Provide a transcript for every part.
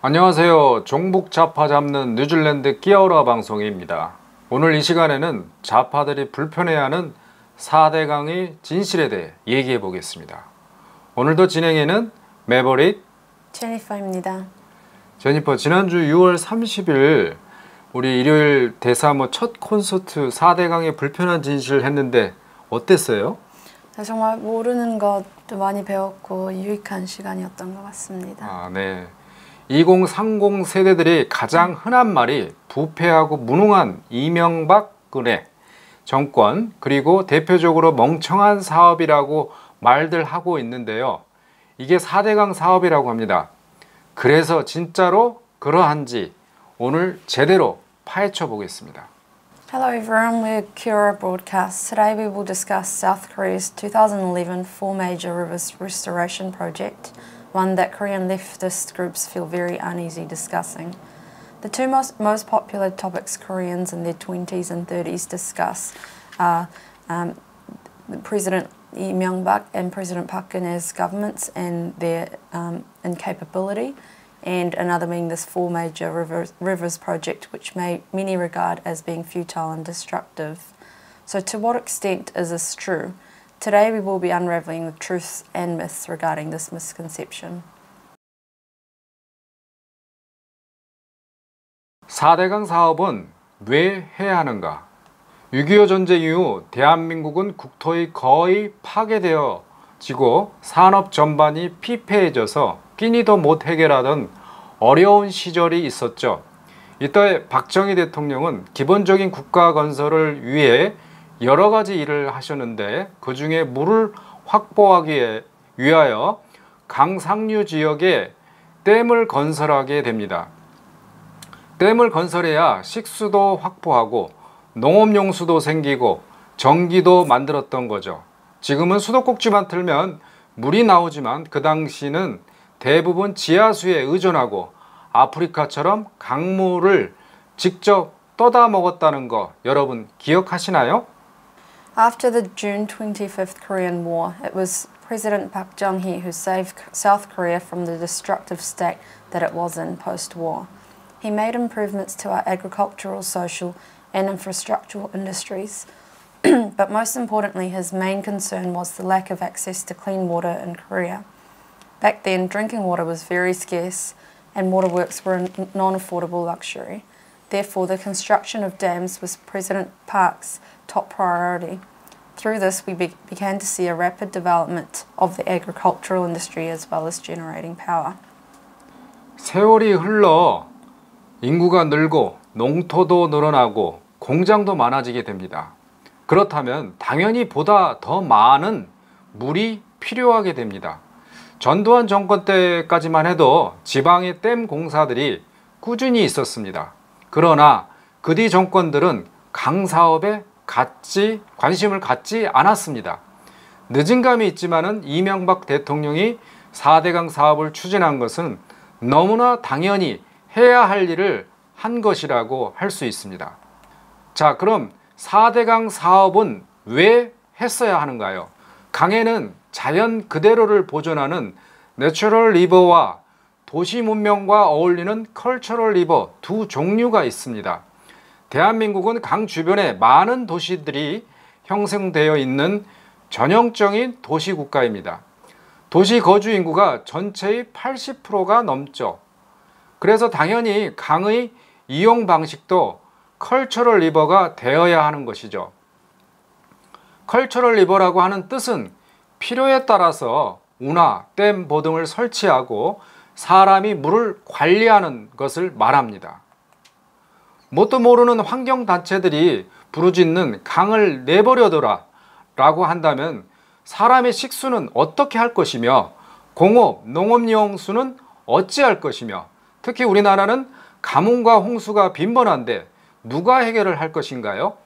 안녕하세요. 종북 좌파 잡는 뉴질랜드 끼어라 방송입니다. 오늘 이 시간에는 좌파들이 불편해하는 4대강의 진실에 대해 얘기해 보겠습니다. 오늘도 진행에는 매버릭 제니퍼입니다. 제니퍼, 지난주 6월 30일 우리 일요일 대사모 첫 콘서트 4대강의 불편한 진실을 했는데 어땠어요? 정말 모르는 것도 많이 배웠고 유익한 시간이었던 것 같습니다. 네. 2030 세대들이 가장 흔한 말이 부패하고 무능한 이명박근혜 정권, 그리고 대표적으로 멍청한 사업이라고 말들 하고 있는데요. 이게 4대강 사업이라고 합니다. 그래서 진짜로 그러한지 오늘 제대로 파헤쳐 보겠습니다. Hello everyone, we're Kira Broadcast. Today we will discuss South Korea's 2011 Four Major Rivers Restoration Project, one that Korean leftist groups feel very uneasy discussing. The two most popular topics Koreans in their 20s and 30s discuss are President Lee Myung-bak and President Park Geun-hye's governments and their incapability, and another being this Four Major Rivers project, which many regard as being futile and destructive. So to what extent is this true? Today we will be unravelling the truths and myths regarding this misconception. 4대강 사업은 왜 해야 하는가? 6.25 전쟁 이후 대한민국은 국토의 거의 파괴되어지고 산업 전반이 피폐해져서 끼니도 못 해결하던 어려운 시절이 있었죠. 이때 박정희 대통령은 기본적인 국가 건설을 위해 여러 가지 일을 하셨는데, 그 중에 물을 확보하기 위하여 강 상류 지역에 댐을 건설하게 됩니다. 댐을 건설해야 식수도 확보하고 농업용수도 생기고 전기도 만들었던 거죠. 지금은 수도꼭지만 틀면 물이 나오지만 그 당시는 대부분 지하수에 의존하고 아프리카처럼 강물을 직접 떠다 먹었다는 거 여러분 기억하시나요? After the June 25th Korean War, it was President Park Geun-hye who saved South Korea from the destructive state that it was in post-war. He made improvements to our agricultural, social and infrastructural industries, but most importantly his main concern was the lack of access to clean water in Korea. Back then, drinking water was very scarce and waterworks were a non-affordable luxury. Therefore, the construction of dams was President Park's top priority. Through this, we began to see a rapid development of the agricultural industry as well as generating power. 세월이 흘러 인구가 늘고 농토도 늘어나고 공장도 많아지게 됩니다. 그렇다면 당연히 보다 더 많은 물이 필요하게 됩니다. 전두환 정권 때까지만 해도 지방의 댐 공사들이 꾸준히 있었습니다. 그러나 그 뒤 정권들은 강 사업에 관심을 갖지 않았습니다. 늦은 감이 있지만은 이명박 대통령이 4대강 사업을 추진한 것은 너무나 당연히 해야 할 일을 한 것이라고 할 수 있습니다. 자, 그럼 4대강 사업은 왜 했어야 하는가요? 강에는 자연 그대로를 보존하는 내추럴 리버와 도시 문명과 어울리는 컬처럴 리버 두 종류가 있습니다. 대한민국은 강 주변에 많은 도시들이 형성되어 있는 전형적인 도시국가입니다. 도시 거주 인구가 전체의 80%가 넘죠. 그래서 당연히 강의 이용 방식도 컬처럴 리버가 되어야 하는 것이죠. 컬처럴 리버라고 하는 뜻은 필요에 따라서 운하, 댐 보등을 설치하고 사람이 물을 관리하는 것을 말합니다. 뭣도 모르는 환경단체들이 부르짖는 강을 내버려둬라 라고 한다면 사람의 식수는 어떻게 할 것이며 공업, 농업용수는 어찌할 것이며, 특히 우리나라는 가뭄과 홍수가 빈번한데 누가 해결을 할 것인가요?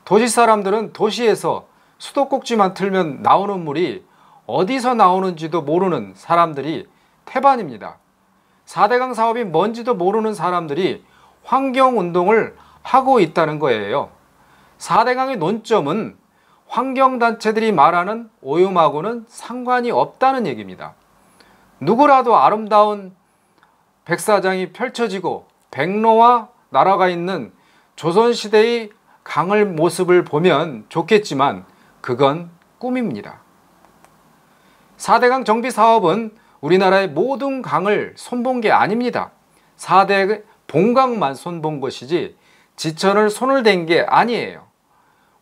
도시 사람들은 도시에서 수도꼭지만 틀면 나오는 물이 어디서 나오는지도 모르는 사람들이 태반입니다. 4대강 사업이 뭔지도 모르는 사람들이 환경운동을 하고 있다는 거예요. 4대강의 논점은 환경단체들이 말하는 오염하고는 상관이 없다는 얘기입니다. 누구라도 아름다운 백사장이 펼쳐지고 백로와 나라가 있는 조선시대의 강을 모습을 보면 좋겠지만 그건 꿈입니다. 4대강 정비 사업은 우리나라의 모든 강을 손본 게 아닙니다. 4대 본강만 손본 것이지 지천을 손을 댄 게 아니에요.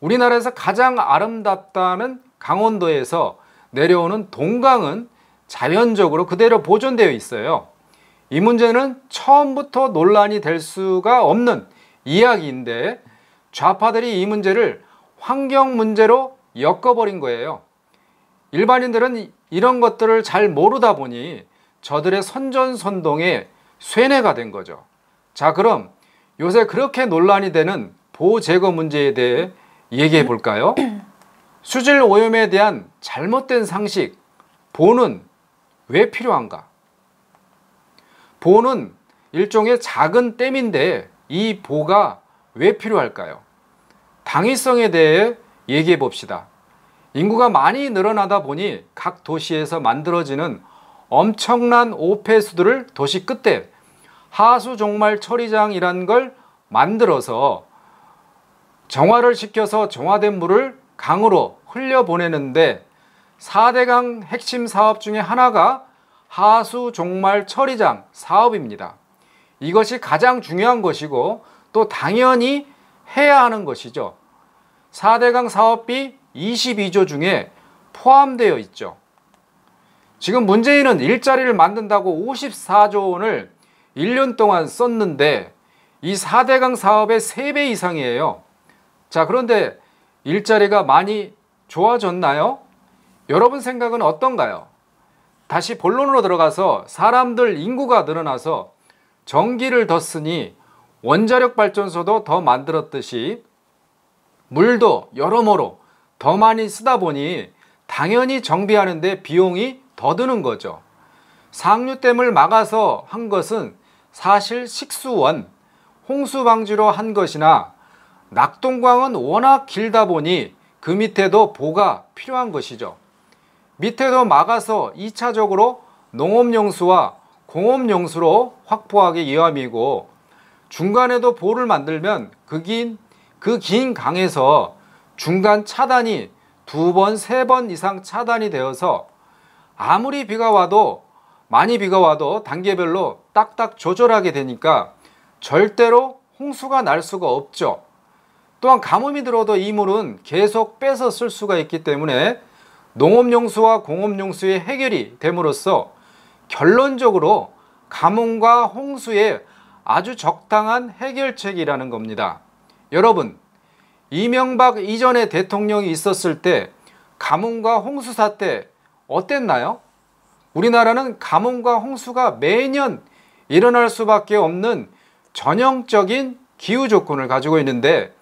우리나라에서 가장 아름답다는 강원도에서 내려오는 동강은 자연적으로 그대로 보존되어 있어요. 이 문제는 처음부터 논란이 될 수가 없는 이야기인데 좌파들이 이 문제를 환경 문제로 엮어버린 거예요. 일반인들은 이런 것들을 잘 모르다 보니 저들의 선전선동에 쇠뇌가 된 거죠. 자, 그럼 요새 그렇게 논란이 되는 보호 제거 문제에 대해 얘기해 볼까요? 수질 오염에 대한 잘못된 상식, 보는 왜 필요한가? 보는 일종의 작은 댐인데 이 보가 왜 필요할까요? 당위성에 대해 얘기해 봅시다. 인구가 많이 늘어나다 보니 각 도시에서 만들어지는 엄청난 오폐수들을 도시 끝에 하수 종말 처리장이란 걸 만들어서 정화를 시켜서 정화된 물을 강으로 흘려보내는데 4대강 핵심 사업 중에 하나가 하수 종말 처리장 사업입니다. 이것이 가장 중요한 것이고 또 당연히 해야 하는 것이죠. 4대강 사업비 22조 중에 포함되어 있죠. 지금 문재인은 일자리를 만든다고 54조 원을 1년 동안 썼는데 이 4대강 사업의 3배 이상이에요. 자, 그런데 일자리가 많이 좋아졌나요? 여러분 생각은 어떤가요? 다시 본론으로 들어가서 사람들 인구가 늘어나서 전기를 더 쓰니 원자력 발전소도 더 만들었듯이 물도 여러모로 더 많이 쓰다 보니 당연히 정비하는 데 비용이 더 드는 거죠. 상류댐을 막아서 한 것은 사실 식수원, 홍수 방지로 한 것이나 낙동강은 워낙 길다 보니 그 밑에도 보가 필요한 것이죠. 밑에도 막아서 2차적으로 농업용수와 공업용수로 확보하기 위함이고 중간에도 보를 만들면 그 긴 강에서 중간 차단이 2번, 3번 이상 차단이 되어서 아무리 비가 와도 많이 비가 와도 단계별로 딱딱 조절하게 되니까 절대로 홍수가 날 수가 없죠. 또한 가뭄이 들어도 이 물은 계속 빼서 쓸 수가 있기 때문에 농업용수와 공업용수의 해결이 됨으로써 결론적으로 가뭄과 홍수에 아주 적당한 해결책이라는 겁니다. 여러분, 이명박 이전에 대통령이 있었을 때 가뭄과 홍수사 때 어땠나요? 우리나라는 가뭄과 홍수가 매년 일어날 수밖에 없는 전형적인 기후 조건을 가지고 있는데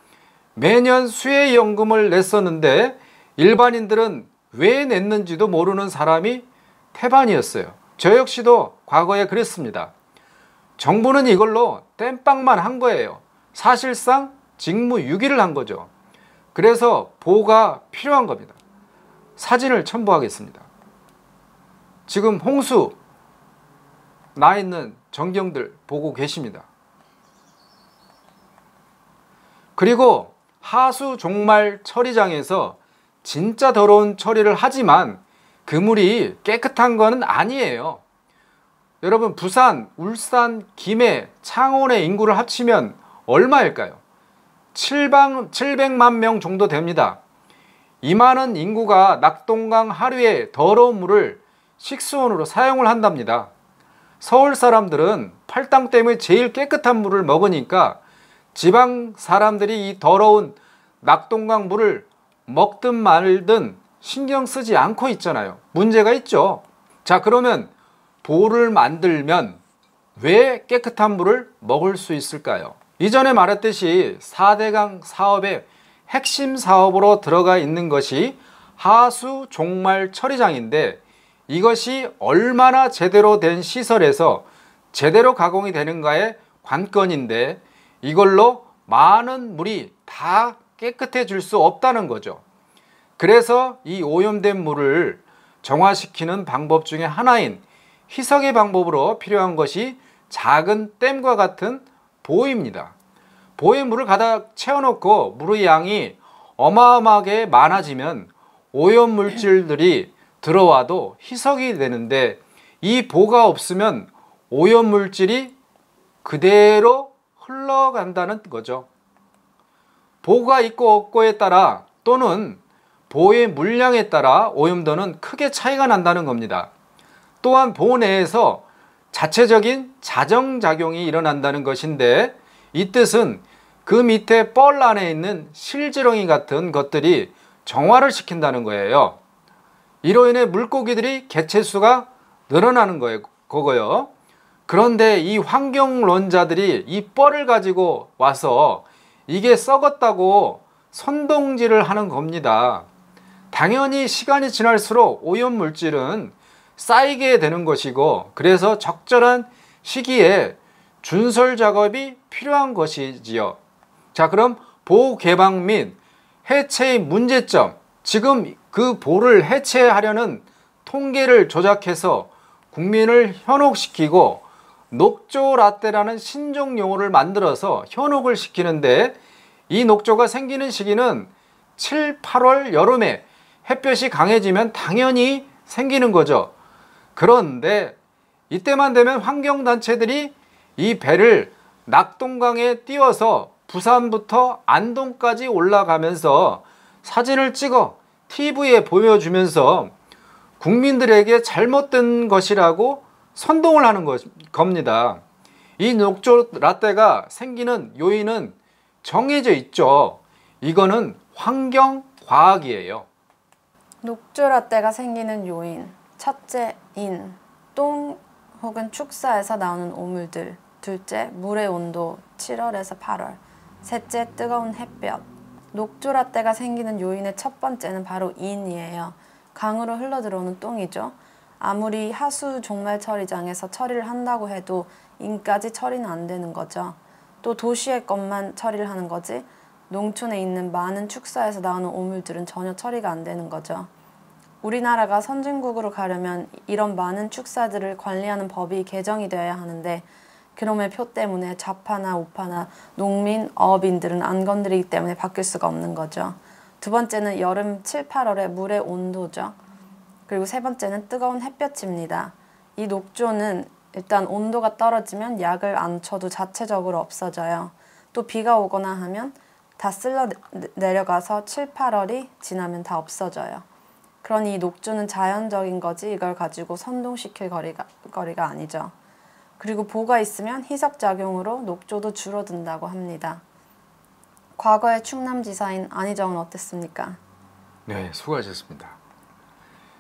매년 수해연금을 냈었는데 일반인들은 왜 냈는지도 모르는 사람이 태반이었어요. 저 역시도 과거에 그랬습니다. 정부는 이걸로 땜빵만 한 거예요. 사실상 직무유기를 한 거죠. 그래서 보호가 필요한 겁니다. 사진을 첨부하겠습니다. 지금 홍수 나 있는 전경들 보고 계십니다. 그리고 하수 종말 처리장에서 진짜 더러운 처리를 하지만 그 물이 깨끗한 거는 아니에요. 여러분, 부산, 울산, 김해, 창원의 인구를 합치면 얼마일까요? 700만 명 정도 됩니다. 이 많은 인구가 낙동강 하류의 더러운 물을 식수원으로 사용을 한답니다. 서울 사람들은 팔당댐의 제일 깨끗한 물을 먹으니까 지방 사람들이 이 더러운 낙동강 물을 먹든 말든 신경 쓰지 않고 있잖아요. 문제가 있죠. 자, 그러면 보를 만들면 왜 깨끗한 물을 먹을 수 있을까요? 이전에 말했듯이 4대강 사업의 핵심 사업으로 들어가 있는 것이 하수 종말 처리장인데 이것이 얼마나 제대로 된 시설에서 제대로 가공이 되는가의 관건인데 이걸로 많은 물이 다 깨끗해질 수 없다는 거죠. 그래서 이 오염된 물을 정화시키는 방법 중에 하나인 희석의 방법으로 필요한 것이 작은 댐과 같은 보입니다. 보에 물을 가득 채워놓고 물의 양이 어마어마하게 많아지면 오염물질들이 들어와도 희석이 되는데, 이 보가 없으면 오염물질이 그대로 흘러간다는 거죠. 보가 있고 없고에 따라 또는 보의 물량에 따라 오염도는 크게 차이가 난다는 겁니다. 또한 보 내에서 자체적인 자정작용이 일어난다는 것인데, 이 뜻은 그 밑에 뻘 안에 있는 실지렁이 같은 것들이 정화를 시킨다는 거예요. 이로 인해 물고기들이 개체수가 늘어나는 거고요. 그런데 이 환경론자들이 이 뻘을 가지고 와서 이게 썩었다고 선동질을 하는 겁니다. 당연히 시간이 지날수록 오염물질은 쌓이게 되는 것이고, 그래서 적절한 시기에 준설 작업이 필요한 것이지요. 자, 그럼 보 개방 및 해체의 문제점, 지금 그 보를 해체하려는 통계를 조작해서 국민을 현혹시키고 녹조 라떼라는 신종 용어를 만들어서 현혹을 시키는데, 이 녹조가 생기는 시기는 7, 8월 여름에 햇볕이 강해지면 당연히 생기는 거죠. 그런데 이때만 되면 환경단체들이 이 배를 낙동강에 띄워서 부산부터 안동까지 올라가면서 사진을 찍어 TV에 보여주면서 국민들에게 잘못된 것이라고 선동을 하는 겁니다. 이 녹조 라떼가 생기는 요인은 정해져 있죠. 이거는 환경과학이에요. 녹조 라떼가 생기는 요인. 첫째, 똥 혹은 축사에서 나오는 오물들. 둘째, 물의 온도 7월에서 8월. 셋째, 뜨거운 햇볕. 녹조 라떼가 생기는 요인의 첫 번째는 바로 인이에요. 강으로 흘러들어오는 똥이죠. 아무리 하수 종말 처리장에서 처리를 한다고 해도 인까지 처리는 안 되는 거죠. 또 도시의 것만 처리를 하는 거지 농촌에 있는 많은 축사에서 나오는 오물들은 전혀 처리가 안 되는 거죠. 우리나라가 선진국으로 가려면 이런 많은 축사들을 관리하는 법이 개정이 되어야 하는데, 그놈의 표 때문에 좌파나 우파나 농민, 어업인들은 안 건드리기 때문에 바뀔 수가 없는 거죠. 두 번째는 여름 7, 8월의 물의 온도죠. 그리고 세 번째는 뜨거운 햇볕입니다. 이 녹조는 일단 온도가 떨어지면 약을 안 쳐도 자체적으로 없어져요. 또 비가 오거나 하면 다 쓸려 내려가서 7, 8월이 지나면 다 없어져요. 그러니 이 녹조는 자연적인 거지 이걸 가지고 선동시킬 거리가 아니죠. 그리고 보가 있으면 희석작용으로 녹조도 줄어든다고 합니다. 과거의 충남지사인 안희정은 어땠습니까? 네, 수고하셨습니다.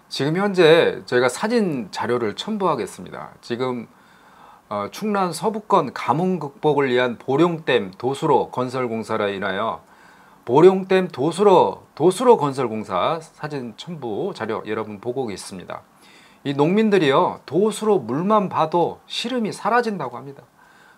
지금 현재 저희가 사진 자료를 첨부하겠습니다. 지금 충남 서부권 가뭄 극복을 위한 보령댐 도수로 건설 공사로 인하여 보령댐 도수로 건설 공사 사진 첨부 자료 여러분 보고 있습니다. 이 농민들이요, 도수로 물만 봐도 시름이 사라진다고 합니다.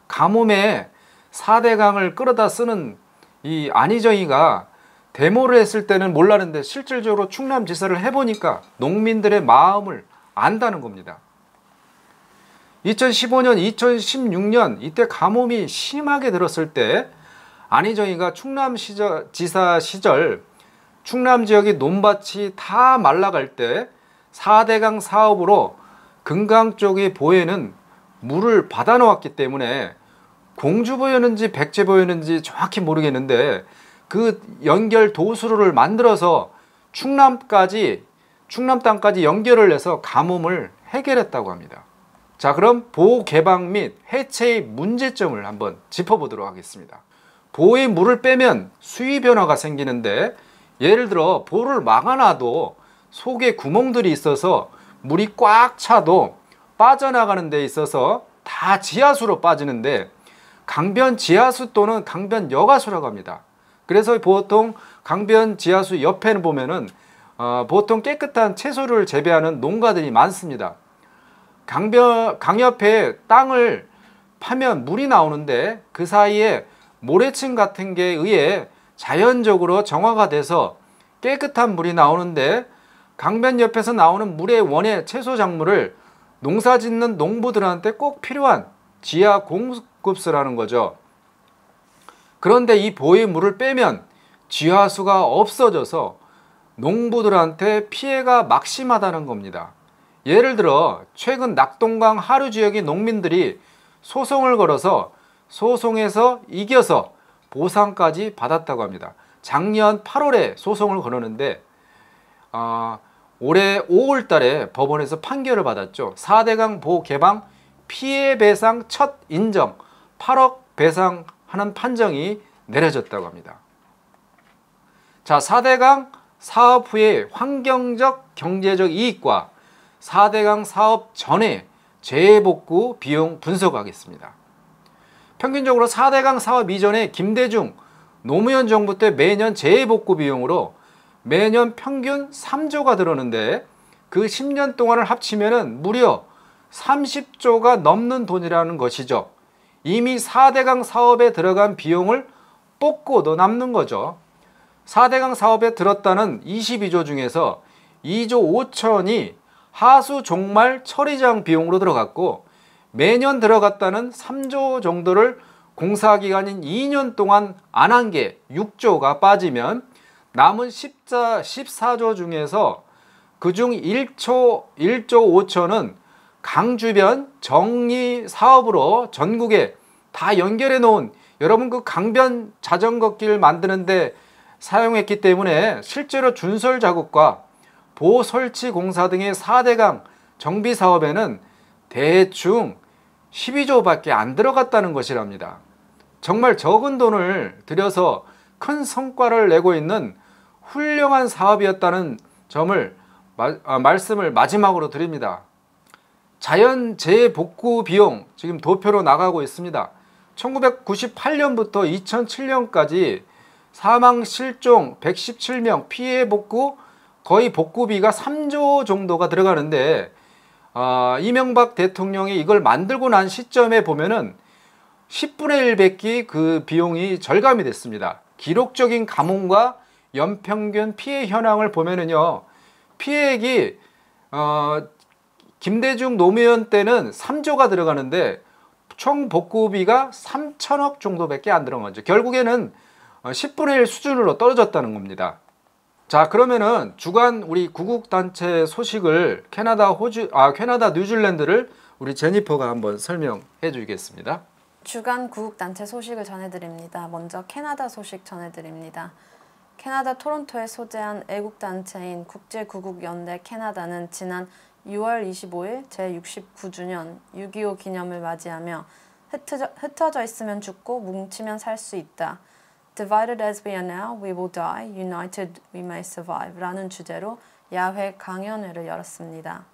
가뭄에 4대강을 끌어다 쓰는 이 안희정이가 데모를 했을 때는 몰랐는데 실질적으로 충남지사를 해보니까 농민들의 마음을 안다는 겁니다. 2015년, 2016년 이때 가뭄이 심하게 들었을 때 안희정이가 충남지사 시절 충남 지역의 논밭이 다 말라갈 때 4대강 사업으로 금강 쪽의 보에는 물을 받아 놓았기 때문에 공주보였는지 백제보였는지 정확히 모르겠는데 그 연결 도수로를 만들어서 충남 땅까지 연결을 해서 가뭄을 해결했다고 합니다. 자, 그럼 보 개방 및 해체의 문제점을 한번 짚어보도록 하겠습니다. 보의 물을 빼면 수위 변화가 생기는데, 예를 들어 보를 막아놔도 속에 구멍들이 있어서 물이 꽉 차도 빠져나가는 데 있어서 다 지하수로 빠지는데, 강변 지하수 또는 강변 여가수라고 합니다. 그래서 보통 강변 지하수 옆에는 보면은 보통 깨끗한 채소를 재배하는 농가들이 많습니다. 강 옆에 땅을 파면 물이 나오는데 그 사이에 모래층 같은 게 의해 자연적으로 정화가 돼서 깨끗한 물이 나오는데, 강변 옆에서 나오는 물의 원예 채소 작물을 농사 짓는 농부들한테 꼭 필요한 지하 공급수라는 거죠. 그런데 이 보의 물을 빼면 지하수가 없어져서 농부들한테 피해가 막심하다는 겁니다. 예를 들어 최근 낙동강 하류 지역의 농민들이 소송을 걸어서 소송에서 이겨서 보상까지 받았다고 합니다. 작년 8월에 소송을 걸었는데 올해 5월 달에 법원에서 판결을 받았죠. 4대강 보호 개방 피해 배상 첫 인정 8억 배상하는 판정이 내려졌다고 합니다. 자, 4대강 사업 후의 환경적 경제적 이익과 4대강 사업 전에 재해복구 비용 분석하겠습니다. 평균적으로 4대강 사업 이전에 김대중 노무현 정부 때 매년 재해복구 비용으로 매년 평균 3조가 들었는데 그 10년 동안을 합치면 무려 30조가 넘는 돈이라는 것이죠. 이미 4대강 사업에 들어간 비용을 뽑고 더 남는 거죠. 4대강 사업에 들었다는 22조 중에서 2조 5천이 하수 종말 처리장 비용으로 들어갔고 매년 들어갔다는 3조 정도를 공사기간인 2년 동안 안 한 게 6조가 빠지면 남은 14조 중에서 그중 1조 5천은 강 주변 정리 사업으로 전국에 다 연결해 놓은 여러분 그 강변 자전거 길 만드는데 사용했기 때문에 실제로 준설 작업과 보호 설치 공사 등의 4대강 정비 사업에는 대충 12조밖에 안 들어갔다는 것이랍니다. 정말 적은 돈을 들여서 큰 성과를 내고 있는 훌륭한 사업이었다는 점을 말씀을 마지막으로 드립니다. 자연재해 복구 비용 지금 도표로 나가고 있습니다. 1998년부터 2007년까지 사망 실종 117명, 피해 복구 거의 복구비가 3조 정도가 들어가는데 이명박 대통령이 이걸 만들고 난 시점에 보면은 10분의 1밖에 그 비용이 절감이 됐습니다. 기록적인 가뭄과 연평균 피해 현황을 보면은요, 피해액이 김대중 노무현 때는 3조가 들어가는데 총 복구비가 3천억 정도밖에 안 들어간 거죠. 결국에는 10분의 1 수준으로 떨어졌다는 겁니다. 자, 그러면은 주간 우리 구국단체 소식을 캐나다 뉴질랜드를 우리 제니퍼가 한번 설명해 주겠습니다. 주간 구국단체 소식을 전해드립니다. 먼저 캐나다 소식 전해드립니다. 캐나다 토론토에 소재한 애국단체인 국제구국연대 캐나다는 지난 6월 25일 제69주년 6.25 기념을 맞이하며 흩어져 있으면 죽고 뭉치면 살 수 있다. Divided as we are now, we will die. United, we may survive. 라는 주제로 야외 강연회를 열었습니다.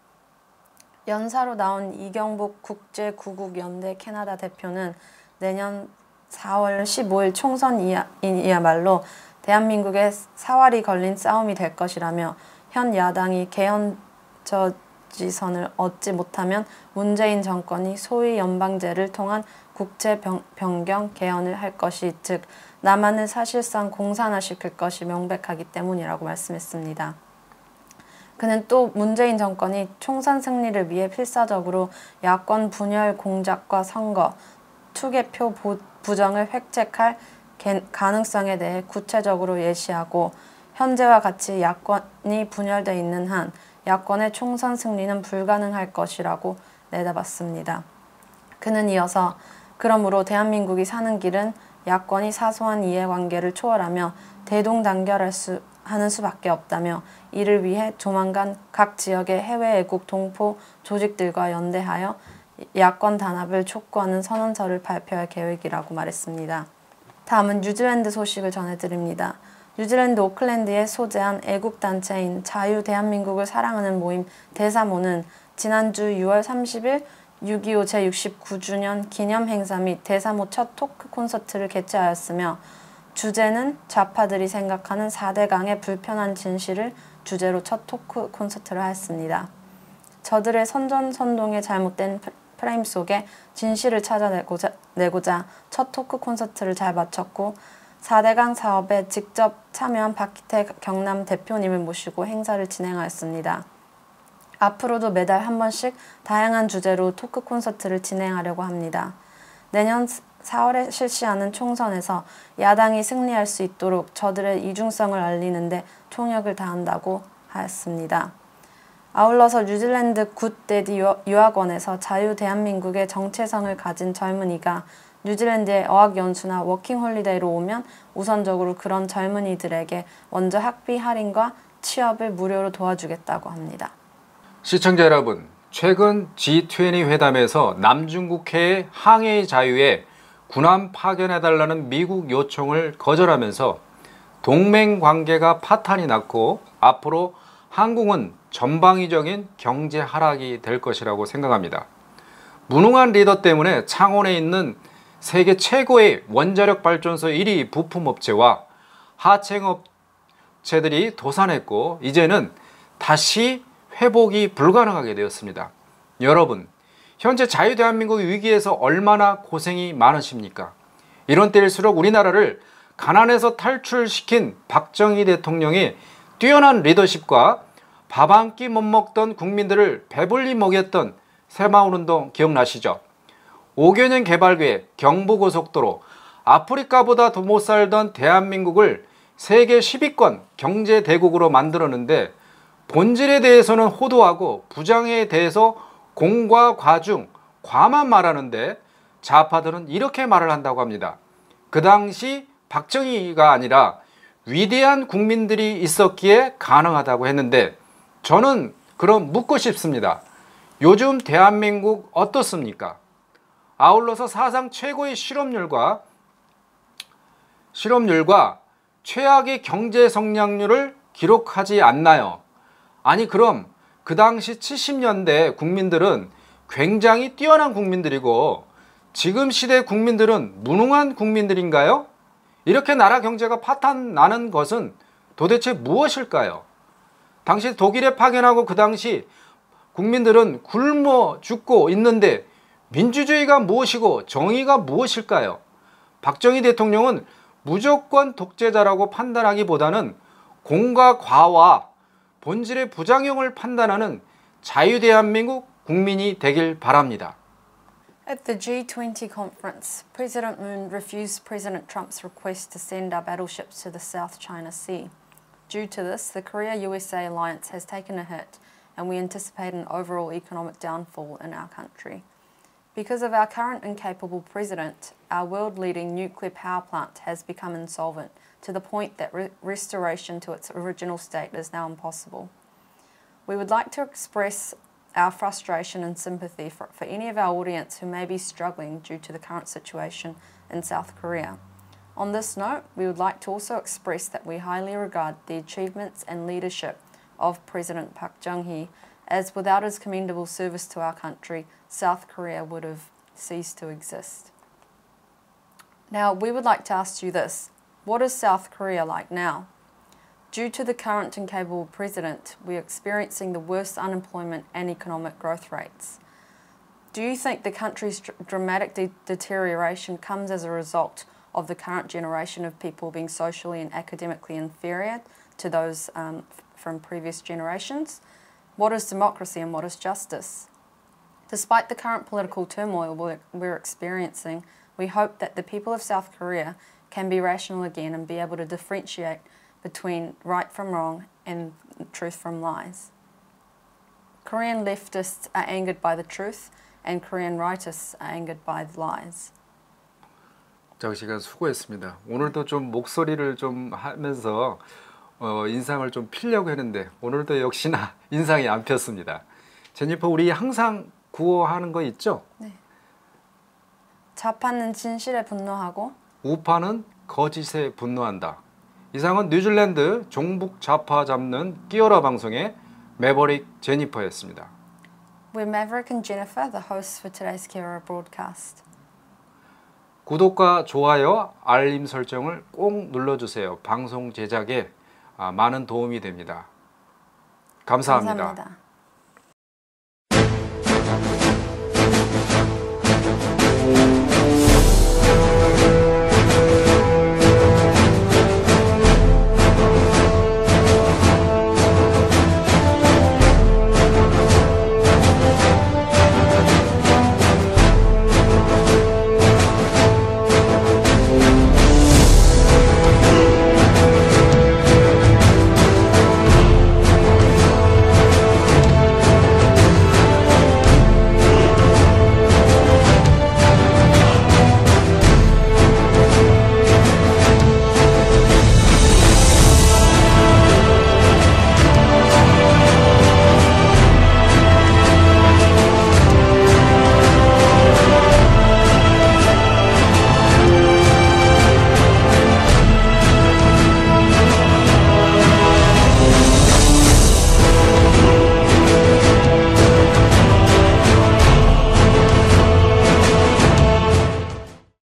연사로 나온 이경복 국제구국연대 캐나다 대표는 내년 4월 15일 총선이야말로 대한민국의 사활이 걸린 싸움이 될 것이라며 현 야당이 개헌 저지선을 얻지 못하면 문재인 정권이 소위 연방제를 통한 국제 변경 개헌을 할 것이 즉 남한을 사실상 공산화시킬 것이 명백하기 때문이라고 말씀했습니다. 그는 또 문재인 정권이 총선 승리를 위해 필사적으로 야권 분열 공작과 선거, 투개표 부정을 획책할 가능성에 대해 구체적으로 예시하고 현재와 같이 야권이 분열되어 있는 한 야권의 총선 승리는 불가능할 것이라고 내다봤습니다. 그는 이어서 그러므로 대한민국이 사는 길은 야권이 사소한 이해관계를 초월하며 대동단결하는 수밖에 없다며 이를 위해 조만간 각 지역의 해외 애국 동포 조직들과 연대하여 야권 단합을 촉구하는 선언서를 발표할 계획이라고 말했습니다. 다음은 뉴질랜드 소식을 전해드립니다. 뉴질랜드 오클랜드에 소재한 애국단체인 자유 대한민국을 사랑하는 모임 대사모는 지난주 6월 30일 6.25 제69주년 기념행사 및 대사모 첫 토크 콘서트를 개최하였으며 주제는 좌파들이 생각하는 4대강의 불편한 진실을 주제로 첫 토크 콘서트를 하였습니다. 저들의 선전선동의 잘못된 프레임 속에 진실을 찾아내고자 첫 토크 콘서트를 잘 마쳤고 4대강 사업에 직접 참여한 박희태 경남 대표님을 모시고 행사를 진행하였습니다. 앞으로도 매달 한 번씩 다양한 주제로 토크 콘서트를 진행하려고 합니다. 내년 4월에 실시하는 총선에서 야당이 승리할 수 있도록 저들의 이중성을 알리는데 총력을 다한다고 하였습니다. 아울러서 뉴질랜드 굿데디 유학원에서 자유 대한민국의 정체성을 가진 젊은이가 뉴질랜드에 어학연수나 워킹홀리데이로 오면 우선적으로 그런 젊은이들에게 먼저 학비 할인과 취업을 무료로 도와주겠다고 합니다. 시청자 여러분, 최근 G20 회담에서 남중국해의 항해 자유에 군함 파견해달라는 미국 요청을 거절하면서 동맹 관계가 파탄이 났고 앞으로 한국은 전방위적인 경제 하락이 될 것이라고 생각합니다. 무능한 리더 때문에 창원에 있는 세계 최고의 원자력 발전소 1위 부품업체와 하청업체들이 도산했고 이제는 다시 회복이 불가능하게 되었습니다. 여러분, 현재 자유대한민국 위기에서 얼마나 고생이 많으십니까? 이런 때일수록 우리나라를 가난에서 탈출시킨 박정희 대통령의 뛰어난 리더십과 밥 한 끼 못 먹던 국민들을 배불리 먹였던 새마을운동 기억나시죠? 5개년 개발계획, 경부고속도로, 아프리카보다 더 못 살던 대한민국을 세계 10위권 경제대국으로 만들었는데 본질에 대해서는 호도하고 부장에 대해서 공과 과중, 과만 말하는데 좌파들은 이렇게 말을 한다고 합니다. 그 당시 박정희가 아니라 위대한 국민들이 있었기에 가능하다고 했는데 저는 그럼 묻고 싶습니다. 요즘 대한민국 어떻습니까? 아울러서 사상 최고의 실업률과 최악의 경제 성장률을 기록하지 않나요? 아니 그럼 그 당시 70년대 국민들은 굉장히 뛰어난 국민들이고 지금 시대 국민들은 무능한 국민들인가요? 이렇게 나라 경제가 파탄나는 것은 도대체 무엇일까요? 당시 독일에 파견하고 그 당시 국민들은 굶어 죽고 있는데 민주주의가 무엇이고 정의가 무엇일까요? 박정희 대통령은 무조건 독재자라고 판단하기보다는 공과 과와 본질의 부작용을 판단하는 자유대한민국 국민이 되길 바랍니다. At the G20 conference, President Moon refused President Trump's request to send our battleships to the South China Sea. Due to this, the Korea-USA alliance has taken a hit, and we anticipate an overall economic downfall in our country. Because of our current incapable president, our world-leading nuclear power plant has become insolvent, to the point that restoration to its original state is now impossible. We would like to express our frustration and sympathy for any of our audience who may be struggling due to the current situation in South Korea. On this note, we would like to also express that we highly regard the achievements and leadership of President Park Chung-hee, as without his commendable service to our country, South Korea would have ceased to exist. Now, we would like to ask you this: what is South Korea like now? Due to the current incapable president, we are experiencing the worst unemployment and economic growth rates. Do you think the country's dramatic deterioration comes as a result of the current generation of people being socially and academically inferior to those from previous generations? What is democracy and what is justice? Despite the current political turmoil we're experiencing, we hope that the people of South Korea can be rational again and be able to differentiate between right from wrong and truth from lies. Korean leftists are angered by the truth and Korean rightists are angered by the lies. 자, 시간 수고했습니다. 오늘도 좀 목소리를 좀 하면서 인상을 좀 피려고 했는데 오늘도 역시나 인상이 안 폈습니다. 제니퍼, 우리 항상 구호하는 거 있죠? 네. 좌파는 진실에 분노하고 우파는 거짓에 분노한다. 이상은 뉴질랜드 종북 좌파 잡는 끼어라 방송의 매버릭 제니퍼였습니다. We're Maverick and Jennifer, the hosts for today's Kiora broadcast. 구독과 좋아요, 알림 설정을 꼭 눌러주세요. 방송 제작에 많은 도움이 됩니다. 감사합니다. 감사합니다.